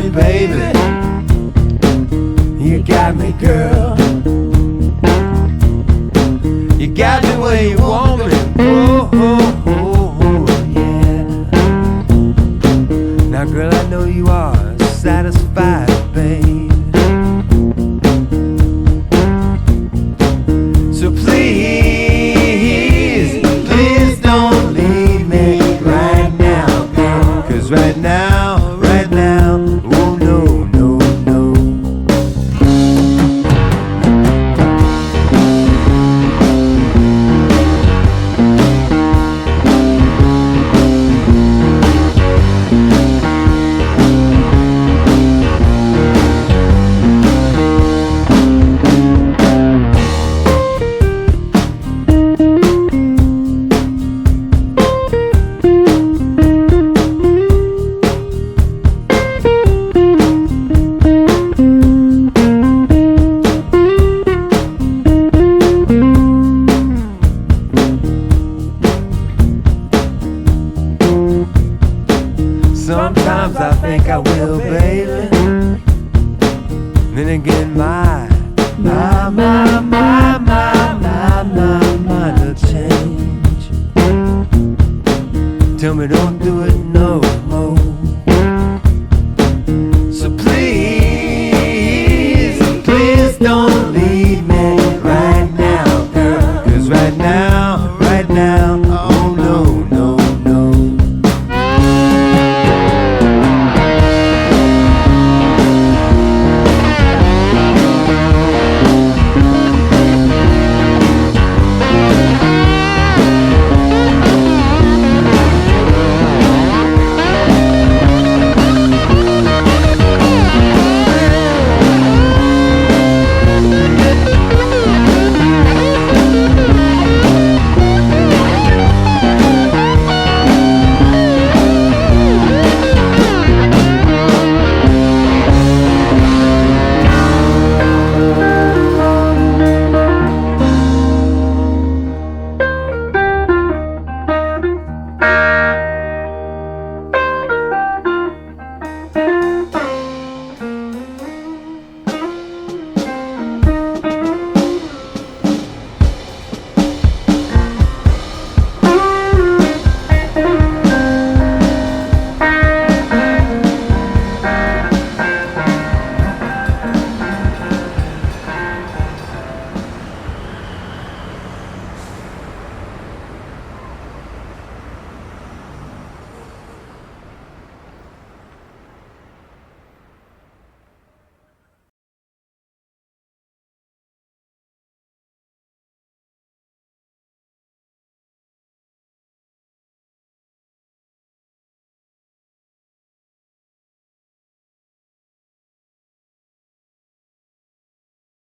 me, baby. You got me, girl. You got me where you want me. Oh, oh, oh, oh, yeah. Now, girl, I know you are satisfied, babe. So please, please don't leave me right now, girl. 'Cause right now, oh no, no, no. Sometimes I think I will, baby. Then again, my mind will change. Tell me don't do it, no.